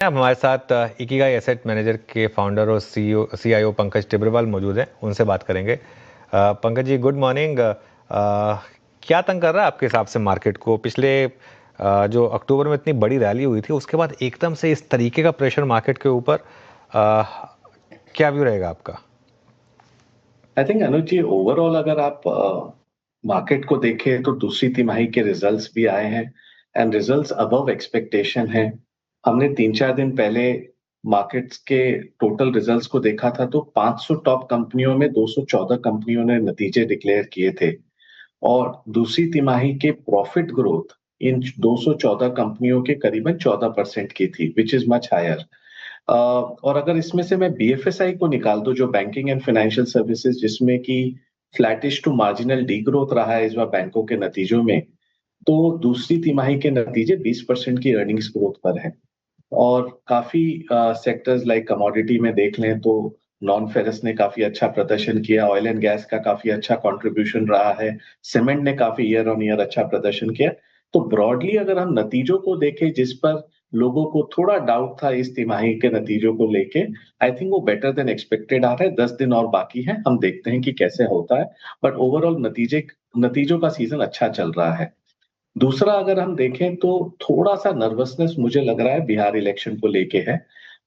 अब हमारे साथ इकिगाई एसेट मैनेजर के फाउंडर और सीईओ पंकज टिब्रवाल मौजूद हैं, उनसे बात करेंगे। Pankaj ji, good morning. क्या तंग कर रहा है आपके हिसाब से मार्केट को? पिछले जो अक्टूबर में इतनी बड़ी रैली हुई थी, उसके बाद एकदम से इस तरीके का प्रेशर मार्केट के ऊपर, क्या व्यू रहेगा आपका? I think Anuj ji, overall अगर आप मार्केट को देखें तो दूसरी तिमाही के रिजल्ट्स भी आए हैं एंड रिजल्ट्स अबव एक्सपेक्टेशन हैं। हमने 3-4 दिन पहले मार्केट्स के टोटल रिजल्ट्स को देखा था तो 500 टॉप कंपनियों में 214 कंपनियों ने नतीजे डिक्लेयर किए थे और दूसरी तिमाही के प्रॉफिट ग्रोथ इन 214 कंपनियों के करीबन 14% की थी, विच इज मच हायर। और अगर इसमें से मैं बीएफएसआई को निकाल दूं, जो बैंकिंग एंड फाइनेंशियल सर्विसेज, जिसमें कि फ्लैटिश टू मार्जिनल डी ग्रोथ रहा है इस बार बैंकों के नतीजों में, तो दूसरी तिमाही के नतीजे 20% की अर्निंग्स ग्रोथ पर है। और काफी सेक्टर्स लाइक कमोडिटी में देख लें तो नॉन फेरस ने काफी अच्छा प्रदर्शन किया, ऑयल एंड गैस का काफी अच्छा कंट्रीब्यूशन रहा है, सीमेंट ने काफी ईयर ऑन ईयर अच्छा प्रदर्शन किया। तो ब्रॉडली अगर हम नतीजों को देखें, जिस पर लोगों को थोड़ा डाउट था इस तिमाही के नतीजों को लेके, आई थिंक वो बेटर देन एक्सपेक्टेड आ रहा है। 10 दिन और बाकी है, हम देखते हैं कि कैसे होता है, बट ओवरऑल नतीजों का सीजन अच्छा चल रहा है। दूसरा अगर हम देखें तो थोड़ा सा नर्वसनेस मुझे लग रहा है बिहार इलेक्शन को लेके है,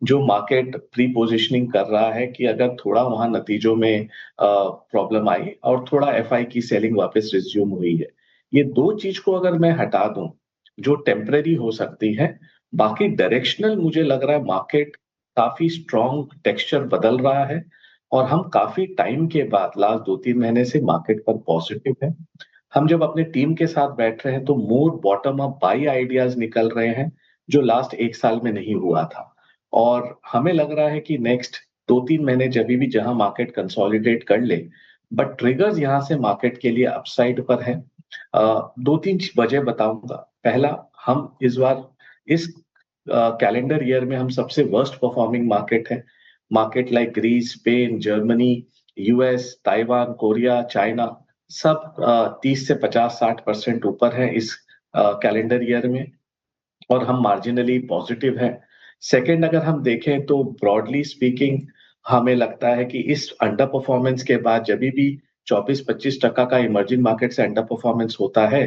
जो मार्केट प्री पोजिशनिंग कर रहा है कि अगर थोड़ा वहां नतीजों में प्रॉब्लम आई और थोड़ा एफआई की सेलिंग वापस रिज्यूम हुई है, ये दो चीज को अगर मैं हटा दूं जो टेम्परेरी हो सकती है, बाकी डायरेक्शनल मुझे लग रहा है मार्केट काफी स्ट्रॉन्ग टेक्सचर बदल रहा है और हम काफी टाइम के बाद लास्ट 2-3 महीने से मार्केट पर पॉजिटिव है। हम जब अपने टीम के साथ बैठ रहे हैं तो मोर बॉटम अप बाई आइडियाज निकल रहे हैं, जो लास्ट 1 साल में नहीं हुआ था। और हमें लग रहा है कि नेक्स्ट 2-3 महीने जब भी जहां मार्केट कंसोलिडेट कर ले, बट ट्रिगर्स यहां से मार्केट के लिए अपसाइड पर है। 2-3 वजह बताऊंगा। पहला, हम इस बार इस कैलेंडर ईयर में हम सबसे वर्स्ट परफॉर्मिंग मार्केट है। Market like Greece, Spain, Germany, US, Taiwan, Korea, China, सब 30 से 50-60% ऊपर है इस कैलेंडर ईयर में, और हम मार्जिनली पॉजिटिव हैं। सेकंड, अगर हम देखें तो ब्रॉडली स्पीकिंग हमें लगता है कि इस अंडर परफॉर्मेंस के बाद जब भी 24-25% का इमर्जिंग मार्केट से अंडर परफॉर्मेंस होता है,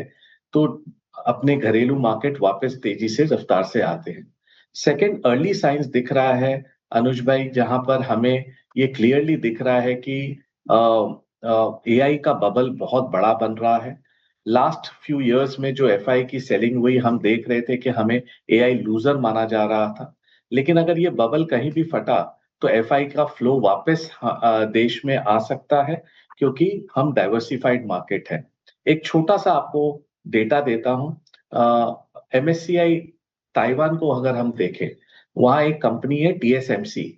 तो अपने घरेलू मार्केट वापस तेजी से रफ्तार से आते हैं। सेकंड, अर्ली साइंस दिख रहा है अनुज भाई, जहां पर हमें ये क्लियरली दिख रहा है कि एआई का बबल बहुत बड़ा बन रहा है। लास्ट फ्यू इयर्स में जो एफआई की सेलिंग हुई, हम देख रहे थे कि हमें एआई लूजर माना जा रहा था, लेकिन अगर ये बबल कहीं भी फटा तो एफआई का फ्लो वापस देश में आ सकता है, क्योंकि हम डाइवर्सिफाइड मार्केट है। एक छोटा सा आपको डेटा देता हूं। एमएससीआई ताइवान को अगर हम देखें, वहां एक कंपनी है टीएसएमसी,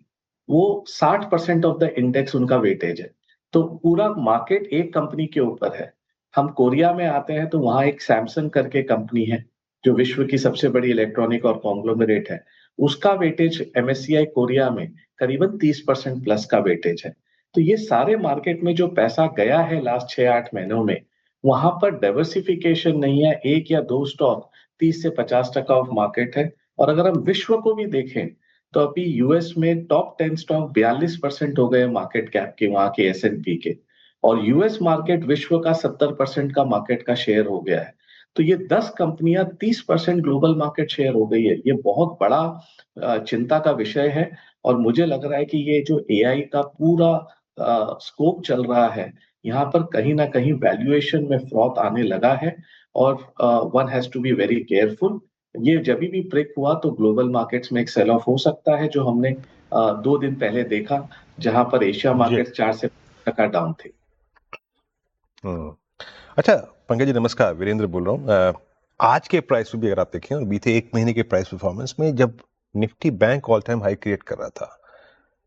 वो 60% ऑफ द इंडेक्स उनका वेटेज है। तो पूरा मार्केट एक कंपनी के ऊपर है। हम कोरिया में आते हैं तो वहां एक सैमसंग करके कंपनी है, जो विश्व की सबसे बड़ी इलेक्ट्रॉनिक और कॉन्ग्लोमरेट है। उसका वेटेज एमएससीआई कोरिया में करीबन 30% प्लस का वेटेज है। तो ये सारे मार्केट में जो पैसा गया है लास्ट 6-8 महीनों में, वहां पर डाइवर्सिफिकेशन नहीं है। एक या दो स्टॉक 30 से 50% ऑफ मार्केट है। और अगर हम विश्व को भी देखें तो अभी यूएस में टॉप 10 स्टॉक 42% हो गए मार्केट कैप के, वहां के एसएनपी के। और यूएस मार्केट विश्व का 70% का मार्केट का शेयर हो गया है। तो ये 10 कंपनियां 30% ग्लोबल मार्केट शेयर हो गई है। ये बहुत बड़ा चिंता का विषय है। और मुझे लग रहा है कि ये जो एआई का पूरा स्कोप चल रहा है, यहाँ पर कहीं ना कहीं वैल्यूएशन में फ्रॉथ आने लगा है। और one has to be very careful. ये जब भी ब्रेक हुआ तो ग्लोबल मार्केट्स में एक सेल ऑफ हो सकता है, जो हमने 2 दिन पहले देखा, जहां पर एशिया जी। मार्केट 4 से 5% डाउन थे। हम्म। अच्छा, पंकज जी नमस्कार, वीरेंद्र बोल रहा हूँ। आज के प्राइस में भी अगर आप देखें और बीते एक महीने के प्राइस परफॉर्मेंस में, जब Nifty bank all time high create कर रहा था,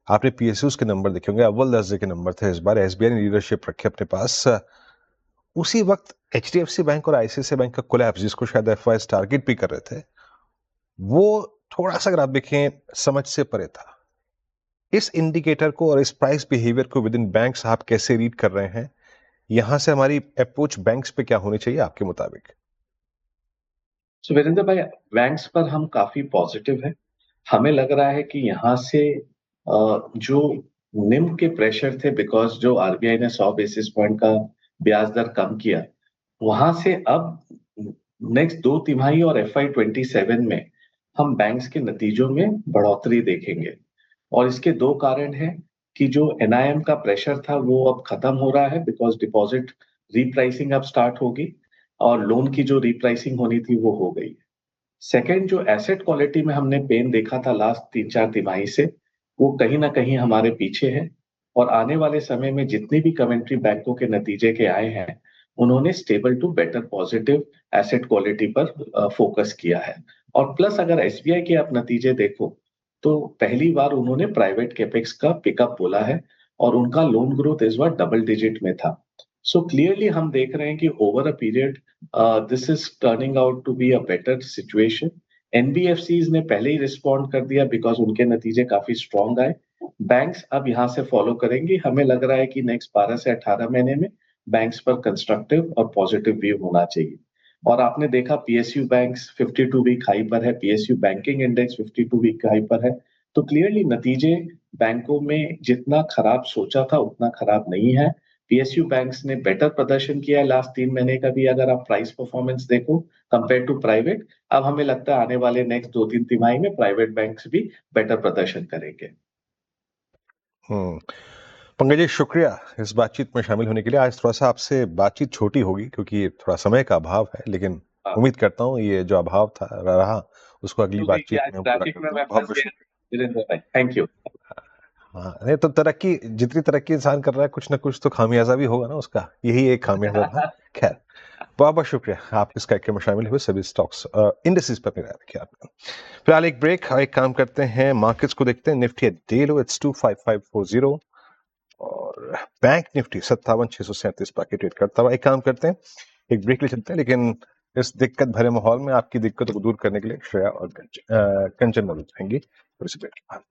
आपने पीएसयूज के नंबर देखे होंगे, अव्वल दर्जे के नंबर थे। इस बार एसबीआई ने लीडरशिप रखी अपने पास। उसी वक्त एचडीएफसी बैंक और आईसीआईसीआई बैंक का कोलैप्स, जिसको शायद एफआईएस टारगेट भी कर रहे थे, वो थोड़ा सा अगर आप देखें समझ से परे था। इस इंडिकेटर को और इस प्राइस बिहेवियर को विद इन बैंक्स आप कैसे रीड कर रहे हैं? यहां से हमारी अप्रोच बैंक्स पे क्या होनी चाहिए आपके मुताबिक? वीरेंद्र भाई, बैंक्स पर हम काफी पॉजिटिव है। हमें लग रहा है कि यहाँ से जो निम के प्रेशर थे, बिकॉज जो आरबीआई ने 100 बेसिस पॉइंट का ब्याज दर कम किया, वहां से अब नेक्स्ट 2 तिमाही और FY 27 में हम बैंक्स के नतीजों में बढ़ोतरी देखेंगे। और इसके दो कारण हैं कि जो एनआईएम का प्रेशर था वो अब खत्म हो रहा है, बिकॉज डिपॉजिट रीप्राइसिंग अब स्टार्ट होगी और लोन की जो रीप्राइसिंग होनी थी वो हो गई। सेकंड, जो एसेट क्वालिटी में हमने पेन देखा था लास्ट 3-4 तिमाही से, वो कहीं ना कहीं हमारे पीछे है। और आने वाले समय में जितनी भी कमेंट्री बैंकों के नतीजे के आए हैं, उन्होंने stable to better positive asset quality पर फोकस किया है। और प्लस अगर एसबीआई के आप नतीजे देखो, तो पहली बार उन्होंने प्राइवेट कैपेक्स का पिकअप बोला है और उनका लोन ग्रोथ इस बार डबल डिजिट में था। सो क्लियरली हम देख रहे हैं कि over a period this is turning out to be a better situation. NBFCs ने पहले ही रिस्पॉन्ड कर दिया बिकॉज उनके नतीजे काफी स्ट्रांग आए। बैंक्स अब यहाँ से फॉलो करेंगे। हमें लग रहा है कि नेक्स्ट 12 से 18 महीने में बैंक्स पर कंस्ट्रक्टिव और पॉजिटिव व्यू होना चाहिए। और आपने देखा पीएसयू बैंक्स 52 वीक हाई पर है, PSU banking index 52 week high पर है। तो क्लियरली नतीजे बैंकों में जितना खराब सोचा था उतना खराब नहीं है। पीएसयू बैंक्स ने बेटर प्रदर्शन किया है लास्ट 3 महीने का भी, अगर आप प्राइस परफॉर्मेंस देखो कंपेयर टू प्राइवेट। अब हमें लगता है आने वाले नेक्स्ट 2-3 तिमाही में प्राइवेट बैंक्स भी बेटर प्रदर्शन करेंगे। हम्म। पंकज जी, शुक्रिया इस बातचीत में शामिल होने के लिए। आज थोड़ा सा आपसे बातचीत छोटी होगी क्योंकि थोड़ा समय का अभाव है, लेकिन हाँ, उम्मीद करता हूँ ये जो अभाव था रहा उसको अगली क्योंकि बातचीत आज में हम पूरा ट्रैफिक कर में दूंगा। मैं बहुत फंस बहुत गया। शुक्रिया। वीरेंद्र भाई, थैंक यू। हाँ, नहीं तो तरक्की, जितनी तरक्की इंसान कर रहा है कुछ ना कुछ तो खामियाजा भी होगा ना उसका, यही एक खामियाजा था। खैर, बहुत बहुत शुक्रिया आप इस कार्यक्रम में शामिल हुए। सभी स्टॉक्स इंडस्ट्रीज पर निगाह रखिए आपने। फिलहाल एक ब्रेक, एक काम करते हैं, मार्केट्स को देखते हैं। निफ्टी डे लो इट्स 25540 और बैंक निफ्टी 57,637 पर ट्रेड करता हुआ। एक काम करते हैं, एक ब्रेक ले चलते हैं, लेकिन इस दिक्कत भरे माहौल में आपकी दिक्कतों को दूर करने के लिए श्रेया और कंचन मौजूद रहेंगी। थोड़ी सी ब्रेक के बाद।